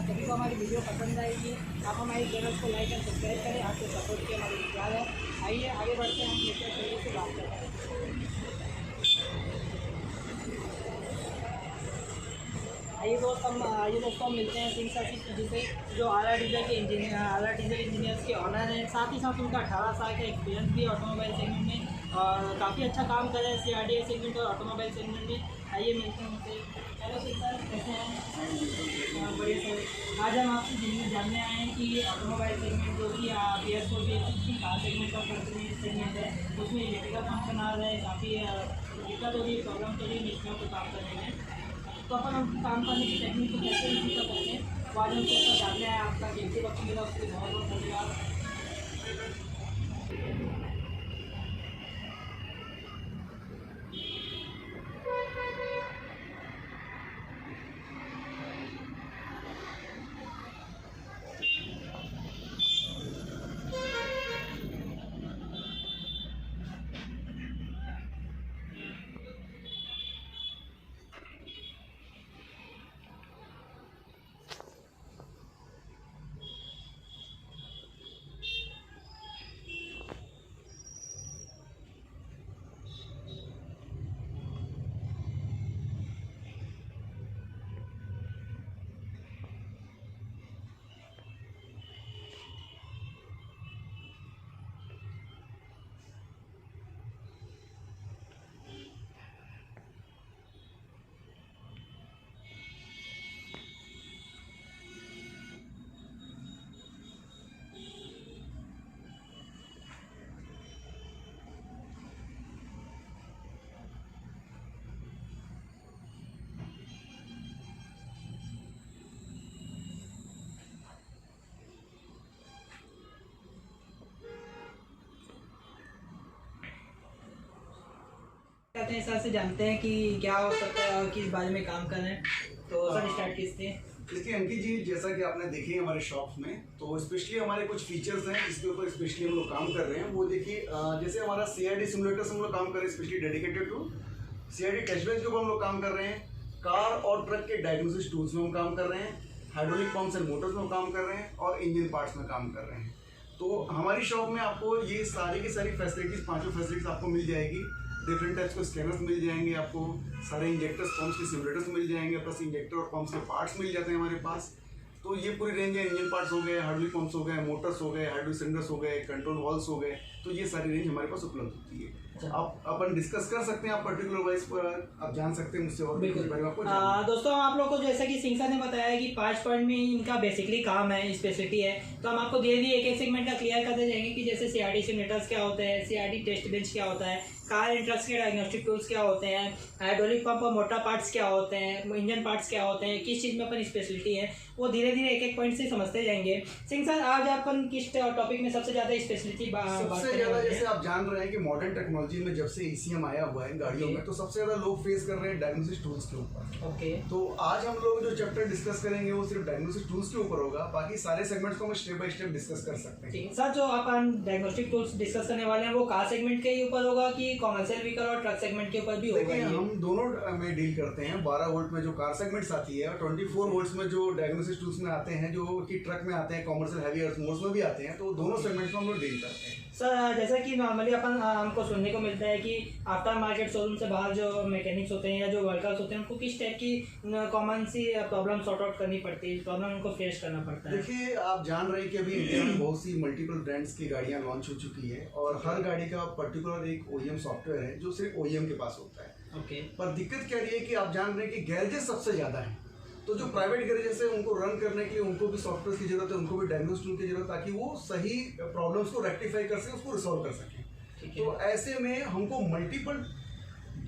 सभी को हमारी वीडियो पसंद आएगी। आप हमारे चैनल को लाइक एंड सब्सक्राइब करें, आपके सपोर्ट की हमारी इंतजार है। आइए आगे बढ़ते हैं, हम लेकर चलिए से बात करते हैं। आइए दोस्तों हम मिलते हैं सिंह सर जिसे जो आला डीजल के इंजीनियर्स के ऑनर हैं। साथ ही साथ उनका 18 साल का एक्सपीरियंस भी ऑटोमोबाइल सेगमेंट में और काफ़ी अच्छा काम कर रहे हैं CRDA सेगमेंट और ऑटोमोबाइल सेगमेंट में। आइए मिलते हैं उनसे। हेलो सिंह सर, कैसे हैं? बढ़िया सर। आज हम आपसे जानने आए हैं कि ऑटोमोबाइल सेगमेंट जो कि BS4 कार सेगमेंट और सेगमेंट है, उसमें इलेक्ट्रिकल पंप बना रहे हैं। काफ़ी दिक्कत हो रही है, प्रॉब्लम हो रही है मिस्त्रियों को काम करने में। तो अपन हम काम करने की टेक्निक को कैसे इजी कर सकते हैं, तो आज हमको ऐसा जानना है। आपका कीमती वक्त मिला, उसके लिए बहुत बहुत धन्यवाद। कहते हैं सर से जानते हैं कि क्या हो सकता है और किस बारे में काम कर रहे हैं। तो सर स्टार्ट कीजिए। देखिए अंकित जी, जैसा कि आपने देखी है हमारे शॉप में, तो स्पेशली हमारे कुछ फीचर्स हैं जिसके ऊपर स्पेशली हम लोग काम कर रहे हैं। वो देखिए, जैसे हमारा CRD सिमुलेटर से हम लोग काम कर रहे हैं, specially dedicated to CRD test bench के ऊपर हम लोग काम कर रहे हैं। कार और ट्रक के डायग्नोसिस टूल्स में हम काम कर रहे हैं, हाइड्रोलिक पंप्स एंड मोटर्स में काम कर रहे हैं और इंजन पार्ट्स में काम कर रहे हैं। तो हमारी शॉप में आपको ये सारी की सारी फैसिलिटीज, पाँचों फैसिलिटीज आपको मिल जाएगी। डिफरेंट टाइप्स के स्कैनर्स मिल जाएंगे आपको, सारे इंजेक्टर्स, पंप्स के सिमुलेटर्स मिल जाएंगे, प्लस इंजेक्टर और पंप्स के पार्ट्स मिल जाते हैं हमारे पास। तो ये पूरी रेंज है। इंजन पार्ट्स हो गए, हाइड्रोलिक पंप्स हो गए, मोटर्स हो गए, हाइड्रोलिक सिलेंडर्स हो गए, कंट्रोल वॉल्व्स हो गए। तो ये सारी रेंज हमारे पास उपलब्ध होती है। आप अपन डिस्कस कर सकते हैं, आप पर्टिकुलर वाइज पर आप जान सकते हैं मुझसे और भी कुछ बारे में आपको। दोस्तों हम आप लोग को जैसा कि सिंह सर ने बताया कि 5 पॉइंट में इनका बेसिकली काम है, स्पेशलिटी है। तो हम आपको धीरे धीरे एक एक सेगमेंट का क्लियर करते जाएंगे कि जैसे CRD सिमुलेटर्स क्या होते हैं, CRD टेस्ट बेंच क्या होता है, कार एंड ट्रक्स के डायग्नोस्टिक टूल्स क्या होते हैं, हाइड्रोलिक पंप और मोटर पार्ट्स क्या होते हैं, इंजन पार्ट्स क्या होते हैं, किस चीज़ में अपन स्पेशलिटी है, वो धीरे धीरे एक एक पॉइंट से समझते जाएंगे। सिंह सर, आज अपन किस टॉपिक में सबसे ज़्यादा स्पेशलिटी सबसे ज़्यादा, जैसे आप जान रहे हैं कि मॉडर्न टेक्नोलॉजी में जब से ECM आया हुआ है गाड़ियों में, तो सबसे ज़्यादा लोग फेस कर रहे हैं डायग्नोसिस टूल्स के ऊपर। ओके, तो आज हम लोग जो चैप्टर डिस्कस करेंगे वो सिर्फ डायग्नोसिस टूल्स के ऊपर होगा। बाकी सारे सेगमेंट्स को हम स्टेप बाय स्टेप डिस्कस कर सकते हैं। ठीक सर, जो अपन डायग्नोस्टिक टूल्स डिस्कस करने वाले हैं वो कार सेगमेंट के ही ऊपर होगा कि कॉमर्शियल व्हीकल और ट्रक सेगमेंट के ऊपर भी होगा? देखिए, हम दोनों में डील करते हैं। 12 वोल्ट में जो कार सेगमेंट्स आती है और 24 वोल्ट्स में जो डायग्नोसिस टूल्स में आते हैं, जो कि ट्रक में आते हैं, कॉमर्शियल हैवी अर्थ मोड्स में भी आते हैं। तो दोनों सेगमेंट्स में हम लोग डील करते हैं। सर, जैसा कि नॉर्मली अपन हमको सुनने को मिलता है कि आफ्टर मार्केट शोरूम से बाहर जो मैकेनिक्स होते हैं या जो वर्कर्स होते हैं, उनको किस टाइप की कॉमन सी प्रॉब्लम सॉर्ट आउट करनी पड़ती है, प्रॉब्लम उनको फेस करना पड़ता है? देखिए, आप जान रहे हैं कि अभी इंडिया में बहुत सी मल्टीपल ब्रांड्स की गाड़ियां लॉन्च हो चुकी है और हर गाड़ी का पर्टिकुलर एक OEM सॉफ्टवेयर है जो सिर्फ OEM के पास होता है। ओके, पर दिक्कत क्या रही है कि आप जान रहे हैं कि गैरेजेस सबसे ज़्यादा हैं। तो जो प्राइवेट गैरेजेस है उनको रन करने के लिए उनको भी सॉफ्टवेयर की जरूरत है, उनको भी डायग्नोस टूल की जरूरत है, ताकि वो सही प्रॉब्लम्स को रेक्टिफाई कर सकें, उसको रिसॉल्व कर सकें। तो ऐसे में हमको मल्टीपल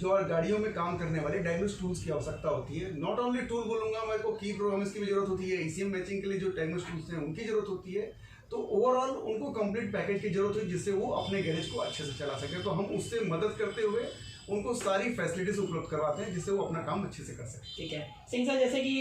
जो गाड़ियों में काम करने वाले डायग्नोस टूल्स की आवश्यकता होती है। नॉट ओनली टूल बोलूंगा, मेरे को की प्रोग्राम्स की भी जरूरत होती है, ECM मैचिंग के लिए जो डायग्नोस टूल्स हैं उनकी जरूरत होती है। तो ओवरऑल उनको कंप्लीट पैकेज की जरूरत है जिससे वो अपने गैरेज को अच्छे से चला सके। तो हम उससे मदद करते हुए उनको सारी फैसिलिटीज उपलब्ध करवाते हैं जिससे वो अपना काम अच्छे से कर सकें। ठीक है सिंह सर, जैसे कि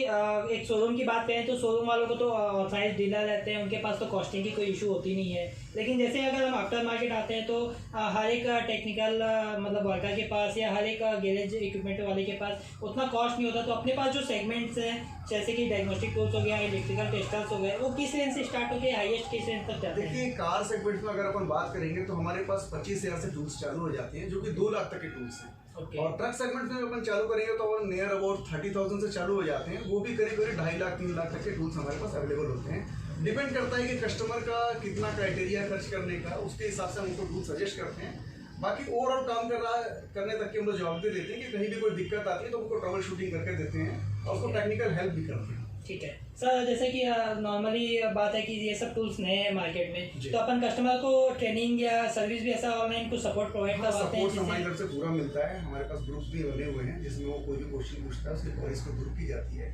एक शोरूम की बात करें तो शोरूम वालों को तो ऑथराइज डीलर रहते हैं, उनके पास तो कॉस्टिंग की कोई इशू होती नहीं है। लेकिन जैसे अगर हम आफ्टर मार्केट आते हैं तो हर एक टेक्निकल मतलब वर्कर के पास या हर एक गैरेज इक्विपमेंट वाले के पास उतना कॉस्ट नहीं होता। तो अपने पास जो सेगमेंट्स हैं जैसे कि डायग्नोस्टिक टूल्स हो गया, इलेक्ट्रिकल टेस्टर्स हो गए, वो किस रेंज से स्टार्ट होकर हाईएस्ट किस रेंज तक जाते हैं? देखिए कार सेगमेंट में अगर अपन बात करेंगे तो हमारे पास 25,000 से टूल्स चालू हो जाते हैं, जो कि 2 लाख तक के टूल्स हैं। और ट्रक सेगमेंट में अपन चालू करेंगे तो नियर अबाउट 30,000 से चालू हो जाते हैं, वो भी करीब 2.5 लाख 3 लाख तक के टूल्स हमारे पास अवेलेबल होते हैं। डिपेंड करता है कि कस्टमर का कितना क्राइटेरिया खर्च करने का, उसके हिसाब से हम उनको टूल सजेस्ट करते हैं। बाकी ओवरऑल काम करने तक की हम लोग जवाब देते हैं कि कहीं भी कोई दिक्कत आती है तो उनको ट्रबल शूटिंग करके देते हैं और उसको टेक्निकल हेल्प भी करते हैं। ठीक है सर, जैसे कि नॉर्मली बात है कि ये सब टूल्स नए हैं मार्केट में, तो अपन कस्टमर को ट्रेनिंग या सर्विस भी ऐसा ऑनलाइन कुछ सपोर्ट प्रोवाइड करवाते हैं? सपोर्ट हमारी तरफ से पूरा मिलता है। हमारे पास ग्रुप्स भी बने हुए हैं जिसमें वो कोई भी क्वेश्चन पूछता है उसकी क्वेरीज को दूर की जाती है,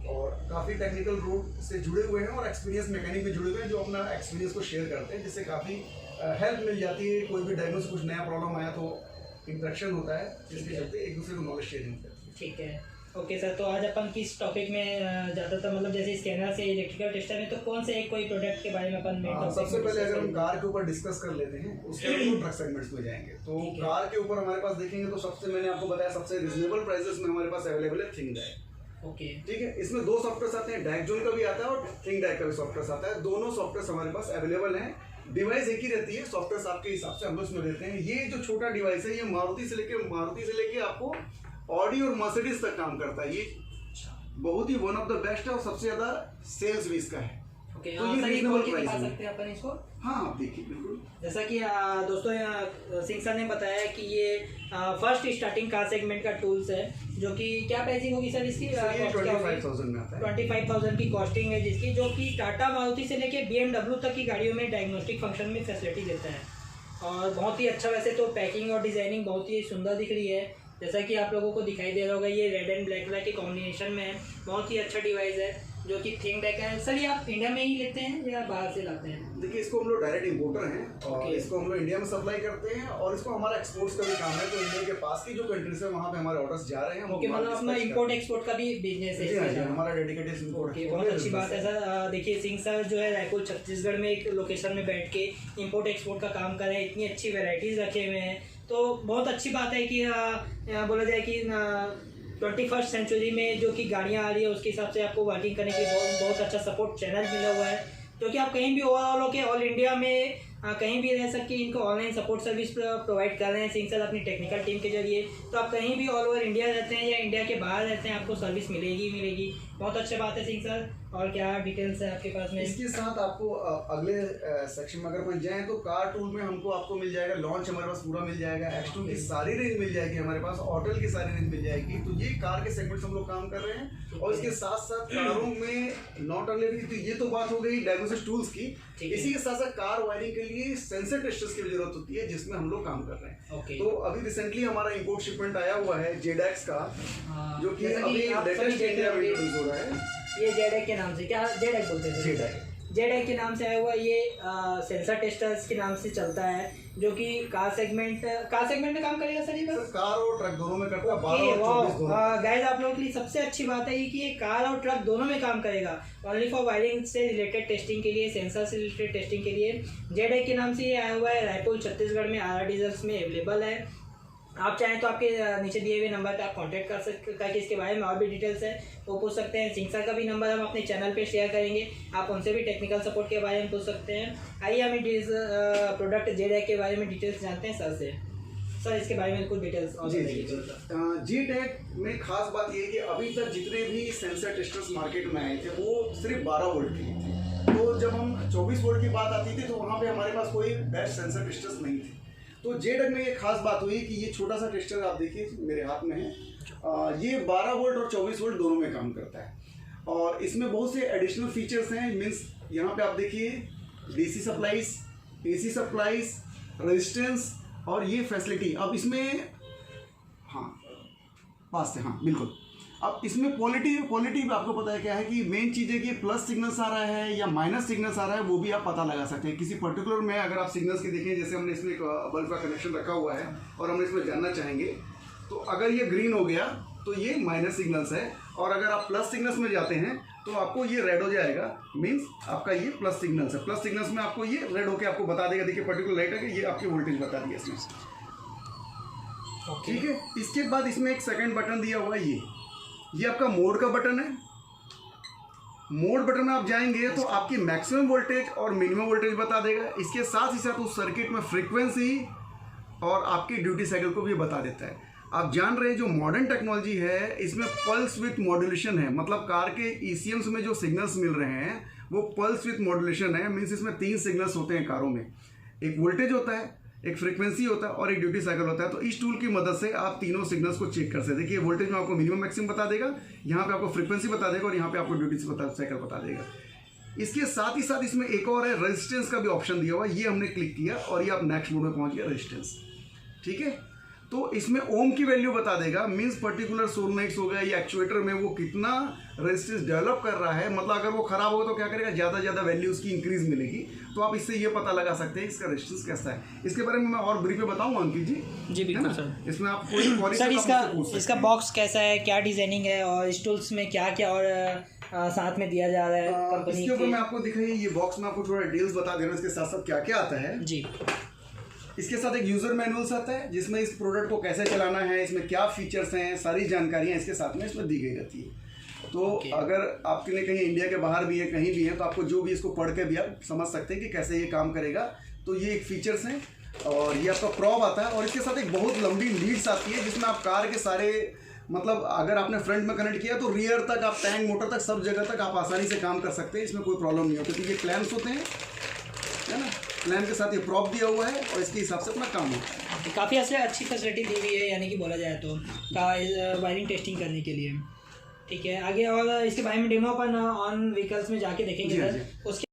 और काफ़ी टेक्निकल रूट से जुड़े हुए हैं और एक्सपीरियंस मैकेनिक भी जुड़े हुए हैं जो अपना एक्सपीरियंस को शेयर करते हैं, जिससे काफ़ी हेल्प मिल जाती है। कोई भी डायग्नोस कुछ नया प्रॉब्लम आया तो इंटरेक्शन होता है, जिसके चलते एक दूसरे को नॉलेज शेयरिंग करते हैं। ठीक है, ओके सर। तो आज अपन किस टॉपिक में ज़्यादातर, मतलब जैसे स्कैनर से इलेक्ट्रिकल टेस्टर में, तो कौन से एक कोई प्रोडक्ट के बारे में अपन सबसे पहले अगर हम कार के ऊपर डिस्कस कर लेते हैं, उसके बाद हम ट्रक सेगमेंट्स में जाएंगे। तो कार के ऊपर हमारे पास देखेंगे तो सबसे मैंने आपको बताया सबसे रिजनेबल प्राइसेस में हमारे पास अवेलेबल है थिंक डाई। ओके, ठीक है, इसमें 2 सॉफ्टवेयर आते हैं, डायक्जोन का भी आता है और थिंक डाई का भी सॉफ्टवेयर आता है। दोनों सॉफ्टवेयर हमारे पास अवेलेबल हैं। डिवाइस एक ही रहती है, सॉफ्टवेयर आपके हिसाब से हम उसमें देते हैं। ये जो छोटा डिवाइस है ये मारुति से लेके आपको ऑडी और मर्सिडीज तक काम करता है। ये बहुत ही वन ऑफ द बेस्ट है और सबसे ज्यादा सेल्स भी इसका है। ओके, तो ये रीजनेबल प्राइस दिखा सकते हैं अपन इसको? हाँ आप देखिए बिल्कुल। जैसा कि दोस्तों सिंह सर ने बताया कि ये फर्स्ट स्टार्टिंग कार सेगमेंट का टूल्स है, जो कि क्या प्राइसिंग होगी सर इसकी? 25,000 में आता है। 25,000 की कॉस्टिंग है जिसकी, जो कि टाटा मारुति से लेके BMW तक की गाड़ियों में डायग्नोस्टिक फंक्शन में फैसिलिटी देता है। और बहुत ही अच्छा, वैसे तो पैकिंग और डिज़ाइनिंग बहुत ही सुंदर दिख रही है, जैसा कि आप लोगों को दिखाई दे रहा होगा। ये रेड एंड ब्लैक कलर के कॉम्बिनेशन में है, बहुत ही अच्छा डिवाइस है जो कि थिंक डाई का है। सर ये आप इंडिया में ही लेते हैं या बाहर से लाते हैं? देखिए इसको हम लोग डायरेक्ट इंपोर्टर हैं और इसको हम लोग इंडिया में सप्लाई करते हैं, और इसको हमारा एक्सपोर्ट्स का भी काम है। तो इंडिया के पास की जो कंट्रीज है वहाँ पे हमारे ऑर्डर्स जा रहे हैं। ओके, मतलब अपना इंपोर्ट एक्सपोर्ट का भी बिजनेस है? हमारा डेडिकेटेड इंपोर्ट। बहुत अच्छी बात है सर। देखिए सिंह सर जो है रायपुर छत्तीसगढ़ में एक लोकेशन में बैठ के इंपोर्ट एक्सपोर्ट का काम कर रहे हैं, इतनी अच्छी वेराइटीज़ रखे हुए हैं, तो बहुत अच्छी बात है कि बोला जाए कि 21st सेंचुरी में जो कि गाड़ियाँ आ रही है उसके हिसाब से आपको वर्किंग करने के लिए बहुत अच्छा सपोर्ट चैनल मिला हुआ है, क्योंकि आप कहीं भी ओवरऑल होके ऑल इंडिया में कहीं भी रह सकते, इनको ऑनलाइन सपोर्ट सर्विस प्रोवाइड कर रहे हैं सिंह सर अपनी टेक्निकल टीम के जरिए। तो आप कहीं भी ऑल ओवर इंडिया रहते हैं या इंडिया के बाहर रहते हैं, आपको सर्विस मिलेगी। बहुत अच्छी बात है सिंह सर। और क्या डिटेल्स है आपके पास में? इसके साथ आपको अगले सेक्शन में अगर अपन जाएँ तो कार टूल में आपको मिल जाएगा लॉन्च, हमारे पास पूरा मिल जाएगा। X2 की सारी रेंज मिल जाएगी हमारे पास, ऑटल की सारी रेंज मिल जाएगी। तो ये कार के सेगमेंट हम लोग काम कर रहे हैं, और इसके साथ साथ कारों में नॉट ओनली, तो ये तो बात हो गई डायग्नोसिस टूल्स की। इसी के साथ साथ कार वायरिंग के लिए सेंसर टेस्टर्स की जरूरत होती है, जिसमें हम लोग काम कर रहे हैं। तो अभी रिसेंटली हमारा इंपोर्ट शिपमेंट आया हुआ है जेडैक्स का, जो कि अभी लेटेस्ट इंडिया में इंट्रोड्यूस हो रहा है। ये जेडैक के नाम से, क्या जेडैक बोलते हैं? जेडैक के नाम से आया हुआ ये सेंसर टेस्टर्स के नाम से चलता है, जो कि कार सेगमेंट में काम करेगा सर? ये बस कार और ट्रक दोनों में करता है। गाइस आप लोगों के लिए सबसे अच्छी बात है कि ये कार और ट्रक दोनों में काम करेगा। ओनली फॉर वायरिंग से रिलेटेड टेस्टिंग के लिए, सेंसर से रिलेटेड टेस्टिंग के लिए जेडैक के नाम से ये आया हुआ है। रायपुर छत्तीसगढ़ में RR डीजल्स में अवेलेबल है। आप चाहें तो आपके नीचे दिए हुए नंबर पे आप कांटेक्ट कर सकते, ताकि इसके बारे में और भी डिटेल्स है वो पूछ सकते हैं। सिंह सर का भी नंबर हम अपने चैनल पे शेयर करेंगे, आप उनसे भी टेक्निकल सपोर्ट के बारे में पूछ सकते हैं। आइए हम इस प्रोडक्ट जेडैक के बारे में डिटेल्स जानते हैं सर से। सर इसके बारे में कुछ डिटेल्स और जेडैक में खास बात ये है कि अभी तक जितने भी सेंसर टेस्टर्स मार्केट में आए थे वो सिर्फ 12 वोल्ट के थे। तो जब हम 24 वोल्ट की बात आती थी तो वहाँ पे हमारे पास कोई बेस्ट सेंसर टेस्टर्स नहीं थे। तो जेडैक में ये खास बात हुई कि ये छोटा सा टेस्टर आप देखिए मेरे हाथ में है, ये 12 वोल्ट और 24 वोल्ट दोनों में काम करता है, और इसमें बहुत से एडिशनल फीचर्स हैं। मीन्स यहाँ पे आप देखिए DC supplies, AC supplies, resistance और ये फैसिलिटी। अब इसमें पास से बिल्कुल। अब इसमें क्वालिटी आपको पता है क्या है कि मेन चीज़ है कि प्लस सिग्नल्स आ रहा है या माइनस सिग्नल्स आ रहा है, वो भी आप पता लगा सकते हैं। किसी पर्टिकुलर में अगर आप सिग्नल्स के देखें, जैसे हमने इसमें एक बल्ब का कनेक्शन रखा हुआ है और हम इसमें जानना चाहेंगे, तो अगर ये ग्रीन हो गया तो ये माइनस सिग्नल्स है, और अगर आप प्लस सिग्नल्स में जाते हैं तो आपको ये रेड हो जाएगा, मीन्स आपका ये प्लस सिग्नल्स है। प्लस सिग्नल्स में आपको ये रेड होकर आपको बता देगा, देखिए पर्टिकुलर लाइट है कि ये आपकी वोल्टेज बता दिया इसमें। ठीक है, इसके बाद इसमें एक सेकंड बटन दिया हुआ है, ये आपका मोड का बटन है, मोड बटन में आप जाएंगे तो आपकी मैक्सिमम वोल्टेज और मिनिमम वोल्टेज बता देगा। इसके साथ ही साथ उस सर्किट में फ्रीक्वेंसी और आपकी ड्यूटी साइकिल को भी बता देता है। आप जान रहे हैं जो मॉडर्न टेक्नोलॉजी है इसमें पल्स विथ मॉड्यूलेशन है, मतलब कार के ECMs में जो सिग्नल्स मिल रहे हैं वो पल्स विथ मॉड्यूलेशन है। मीन्स इसमें 3 सिग्नल्स होते हैं कारों में, एक वोल्टेज होता है, एक फ्रीक्वेंसी होता है और एक ड्यूटी साइकिल होता है। तो इस टूल की मदद से आप तीनों सिग्नल्स को चेक कर सकते हैं। देखिए वोल्टेज में आपको मिनिमम मैक्सिमम बता देगा, यहाँ पे आपको फ्रीक्वेंसी बता देगा और यहाँ पे आपको ड्यूटी साइकिल बता देगा। इसके साथ ही साथ इसमें एक और है, रेजिस्टेंस का भी ऑप्शन दिया हुआ है। ये हमने क्लिक किया और ये आप नेक्स्ट मोड में पहुंच गया, रेजिस्टेंस। ठीक है, तो इसमें ओम की वैल्यू बता देगा। मीन्स पर्टिकुलर सोलनॉइड्स हो गया या एक्चुएटर में वो कितना रेजिस्टेंस डेवलप कर रहा है, मतलब अगर वो खराब होगा तो क्या करेगा, ज़्यादा ज़्यादा वैल्यू उसकी इंक्रीज मिलेगी। तो आप इससे ये पता लगा सकते हैं इसका रेजिस्टेंस कैसा है। इसके बारे में मैं और ब्रीफ में बताऊँ अंकित जी? जी बिल्कुल सर। इसमें आप कोई सर इसका बॉक्स कैसा है, क्या डिजाइनिंग है और इस टूल्स में क्या क्या और साथ में दिया जा रहा है कंपनी इसके ऊपर मैं आपको दिखाइए, ये बॉक्स में आपको थोड़ा डिटेल्स बता दे रहा हूँ इसके साथ साथ क्या क्या आता है जी। इसके साथ एक यूजर मैनुअल्स आता है जिसमें इस प्रोडक्ट को कैसे चलाना है, इसमें क्या फीचर्स हैं, सारी जानकारियां इसके साथ में इसमें दी गई रहती है। तो अगर आपके लिए कहीं इंडिया के बाहर भी है, कहीं भी है, तो आपको जो भी इसको पढ़ के भी आप समझ सकते हैं कि कैसे ये काम करेगा। तो ये एक फीचर्स हैं और ये आपका प्रॉब आता है और इसके साथ एक बहुत लंबी लीड्स आती है जिसमें आप कार के सारे, मतलब अगर आपने फ्रंट में कनेक्ट किया तो रियर तक, आप टैंक मोटर तक, सब जगह तक आप आसानी से काम कर सकते हैं। इसमें कोई प्रॉब्लम नहीं होती। तो ये क्लैम्प्स होते हैं, है ना, प्लान के साथ ये प्रॉप दिया हुआ है और इसके हिसाब से अपना काम होता है। काफ़ी अच्छी फैसिलिटी दी हुई है, यानी कि बोला जाए तो वायरिंग टेस्टिंग करने के लिए। ठीक है, आगे और इसके बारे में डेमो अपन ऑन व्हीकल्स में जाके देखेंगे सर। उसके